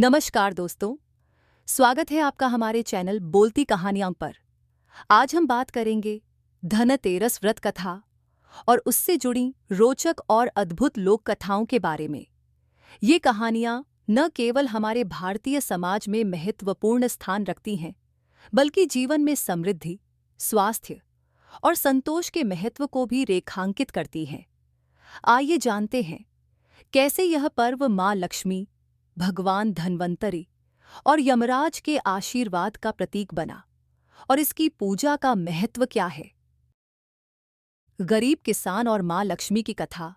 नमस्कार दोस्तों, स्वागत है आपका हमारे चैनल बोलती कहानियां पर। आज हम बात करेंगे धनतेरस व्रत कथा और उससे जुड़ी रोचक और अद्भुत लोक कथाओं के बारे में। ये कहानियां न केवल हमारे भारतीय समाज में महत्वपूर्ण स्थान रखती हैं, बल्कि जीवन में समृद्धि, स्वास्थ्य और संतोष के महत्व को भी रेखांकित करती हैं। आइए जानते हैं कैसे यह पर्व माँ लक्ष्मी, भगवान धन्वंतरि और यमराज के आशीर्वाद का प्रतीक बना और इसकी पूजा का महत्व क्या है। गरीब किसान और माँ लक्ष्मी की कथा।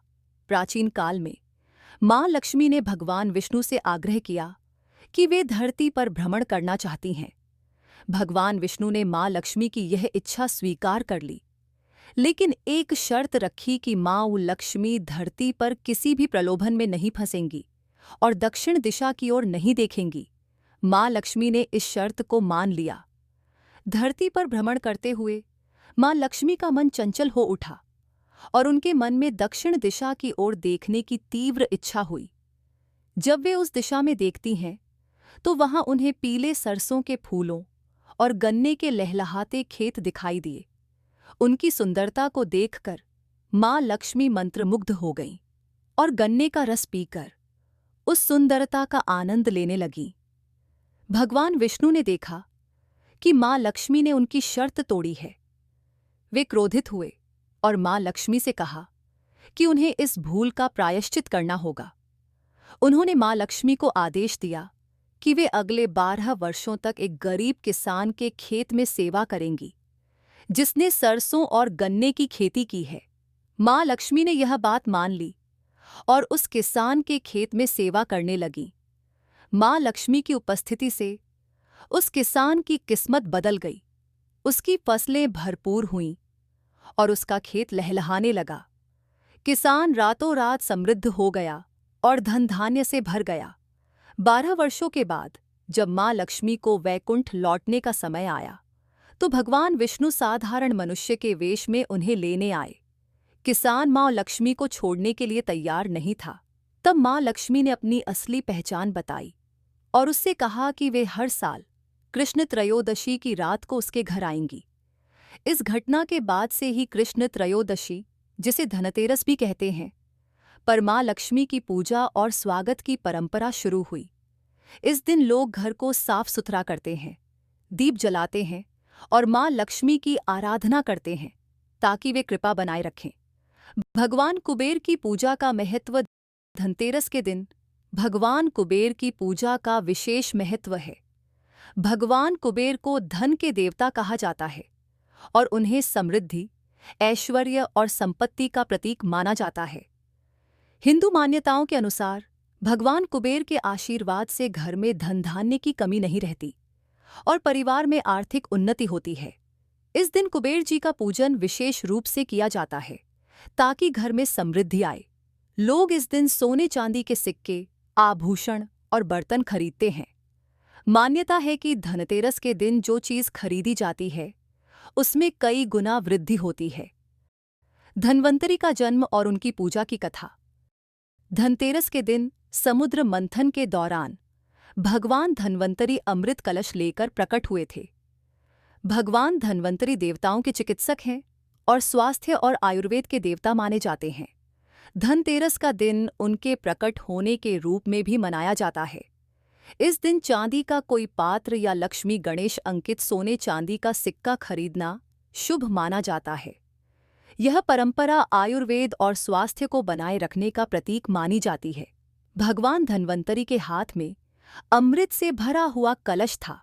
प्राचीन काल में माँ लक्ष्मी ने भगवान विष्णु से आग्रह किया कि वे धरती पर भ्रमण करना चाहती हैं। भगवान विष्णु ने माँ लक्ष्मी की यह इच्छा स्वीकार कर ली, लेकिन एक शर्त रखी कि माँ लक्ष्मी धरती पर किसी भी प्रलोभन में नहीं फंसेंगी और दक्षिण दिशा की ओर नहीं देखेंगी। माँ लक्ष्मी ने इस शर्त को मान लिया। धरती पर भ्रमण करते हुए माँ लक्ष्मी का मन चंचल हो उठा और उनके मन में दक्षिण दिशा की ओर देखने की तीव्र इच्छा हुई। जब वे उस दिशा में देखती हैं तो वहां उन्हें पीले सरसों के फूलों और गन्ने के लहलहाते खेत दिखाई दिए। उनकी सुंदरता को देखकर माँ लक्ष्मी मंत्रमुग्ध हो गईं और गन्ने का रस पीकर उस सुंदरता का आनंद लेने लगीं। भगवान विष्णु ने देखा कि माँ लक्ष्मी ने उनकी शर्त तोड़ी है। वे क्रोधित हुए और माँ लक्ष्मी से कहा कि उन्हें इस भूल का प्रायश्चित करना होगा। उन्होंने माँ लक्ष्मी को आदेश दिया कि वे अगले 12 वर्षों तक एक गरीब किसान के खेत में सेवा करेंगी, जिसने सरसों और गन्ने की खेती की है। माँ लक्ष्मी ने यह बात मान ली और उस किसान के खेत में सेवा करने लगी। माँ लक्ष्मी की उपस्थिति से उस किसान की किस्मत बदल गई। उसकी फसलें भरपूर हुईं और उसका खेत लहलहाने लगा। किसान रातों रात समृद्ध हो गया और धन धान्य से भर गया। 12 वर्षों के बाद जब माँ लक्ष्मी को वैकुंठ लौटने का समय आया, तो भगवान विष्णु साधारण मनुष्य के वेश में उन्हें लेने आए। किसान माँ लक्ष्मी को छोड़ने के लिए तैयार नहीं था। तब माँ लक्ष्मी ने अपनी असली पहचान बताई और उससे कहा कि वे हर साल कृष्ण त्रयोदशी की रात को उसके घर आएंगी। इस घटना के बाद से ही कृष्ण त्रयोदशी, जिसे धनतेरस भी कहते हैं, पर माँ लक्ष्मी की पूजा और स्वागत की परंपरा शुरू हुई। इस दिन लोग घर को साफ सुथरा करते हैं, दीप जलाते हैं और माँ लक्ष्मी की आराधना करते हैं ताकि वे कृपा बनाए रखें। भगवान कुबेर की पूजा का महत्व। धनतेरस के दिन भगवान कुबेर की पूजा का विशेष महत्व है। भगवान कुबेर को धन के देवता कहा जाता है और उन्हें समृद्धि, ऐश्वर्य और संपत्ति का प्रतीक माना जाता है। हिंदू मान्यताओं के अनुसार भगवान कुबेर के आशीर्वाद से घर में धन धान्य की कमी नहीं रहती और परिवार में आर्थिक उन्नति होती है। इस दिन कुबेर जी का पूजन विशेष रूप से किया जाता है ताकि घर में समृद्धि आए। लोग इस दिन सोने चांदी के सिक्के, आभूषण और बर्तन खरीदते हैं। मान्यता है कि धनतेरस के दिन जो चीज खरीदी जाती है उसमें कई गुना वृद्धि होती है। धन्वंतरि का जन्म और उनकी पूजा की कथा। धनतेरस के दिन समुद्र मंथन के दौरान भगवान धन्वंतरि अमृत कलश लेकर प्रकट हुए थे। भगवान धन्वंतरि देवताओं के चिकित्सक हैं और स्वास्थ्य और आयुर्वेद के देवता माने जाते हैं। धनतेरस का दिन उनके प्रकट होने के रूप में भी मनाया जाता है। इस दिन चांदी का कोई पात्र या लक्ष्मी गणेश अंकित सोने चांदी का सिक्का खरीदना शुभ माना जाता है। यह परंपरा आयुर्वेद और स्वास्थ्य को बनाए रखने का प्रतीक मानी जाती है। भगवान धन्वंतरि के हाथ में अमृत से भरा हुआ कलश था,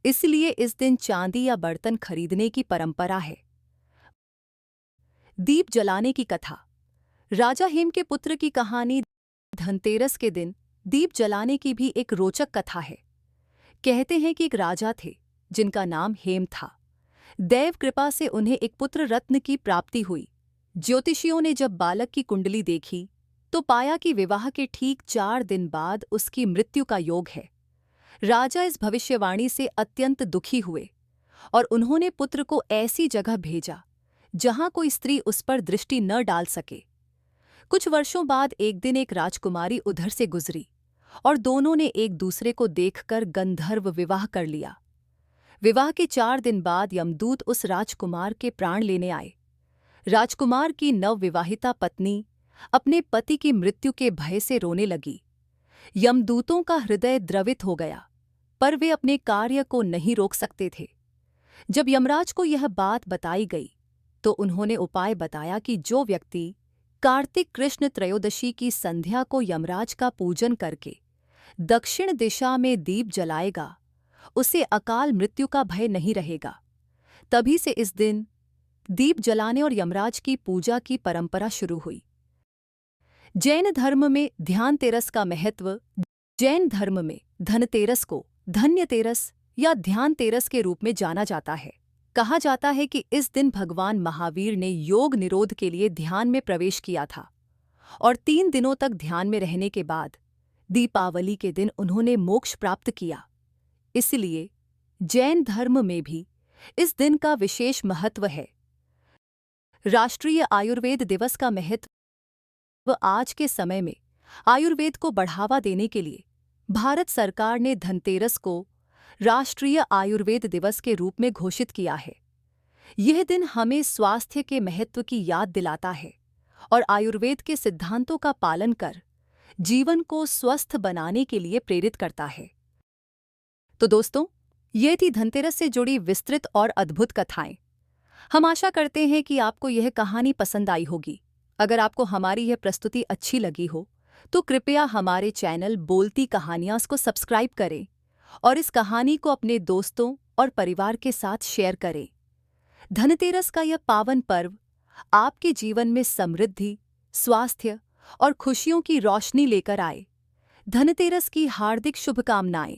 इसलिए इस दिन चांदी या बर्तन खरीदने की परंपरा है। दीप जलाने की कथा। राजा हेम के पुत्र की कहानी। धनतेरस के दिन दीप जलाने की भी एक रोचक कथा है। कहते हैं कि एक राजा थे जिनका नाम हेम था। दैव कृपा से उन्हें एक पुत्र रत्न की प्राप्ति हुई। ज्योतिषियों ने जब बालक की कुंडली देखी तो पाया कि विवाह के ठीक 4 दिन बाद उसकी मृत्यु का योग है। राजा इस भविष्यवाणी से अत्यंत दुखी हुए और उन्होंने पुत्र को ऐसी जगह भेजा जहां कोई स्त्री उस पर दृष्टि न डाल सके। कुछ वर्षों बाद एक दिन एक राजकुमारी उधर से गुजरी और दोनों ने एक दूसरे को देखकर गंधर्व विवाह कर लिया। विवाह के 4 दिन बाद यमदूत उस राजकुमार के प्राण लेने आए। राजकुमार की नवविवाहिता पत्नी अपने पति की मृत्यु के भय से रोने लगी। यमदूतों का हृदय द्रवित हो गया, पर वे अपने कार्य को नहीं रोक सकते थे। जब यमराज को यह बात बताई गई तो उन्होंने उपाय बताया कि जो व्यक्ति कार्तिक कृष्ण त्रयोदशी की संध्या को यमराज का पूजन करके दक्षिण दिशा में दीप जलाएगा, उसे अकाल मृत्यु का भय नहीं रहेगा। तभी से इस दिन दीप जलाने और यमराज की पूजा की परंपरा शुरू हुई। जैन धर्म में ध्यानतेरस का महत्व। जैन धर्म में धनतेरस को धन्यतेरस या ध्यानतेरस के रूप में जाना जाता है। कहा जाता है कि इस दिन भगवान महावीर ने योग निरोध के लिए ध्यान में प्रवेश किया था और 3 दिनों तक ध्यान में रहने के बाद दीपावली के दिन उन्होंने मोक्ष प्राप्त किया। इसलिए जैन धर्म में भी इस दिन का विशेष महत्व है। राष्ट्रीय आयुर्वेद दिवस का महत्व। आज के समय में आयुर्वेद को बढ़ावा देने के लिए भारत सरकार ने धनतेरस को राष्ट्रीय आयुर्वेद दिवस के रूप में घोषित किया है। यह दिन हमें स्वास्थ्य के महत्व की याद दिलाता है और आयुर्वेद के सिद्धांतों का पालन कर जीवन को स्वस्थ बनाने के लिए प्रेरित करता है। तो दोस्तों, ये थी धनतेरस से जुड़ी विस्तृत और अद्भुत कथाएं। हम आशा करते हैं कि आपको यह कहानी पसंद आई होगी। अगर आपको हमारी यह प्रस्तुति अच्छी लगी हो तो कृपया हमारे चैनल बोलती कहानियां को सब्सक्राइब करें और इस कहानी को अपने दोस्तों और परिवार के साथ शेयर करें। धनतेरस का यह पावन पर्व आपके जीवन में समृद्धि, स्वास्थ्य और खुशियों की रोशनी लेकर आए। धनतेरस की हार्दिक शुभकामनाएं।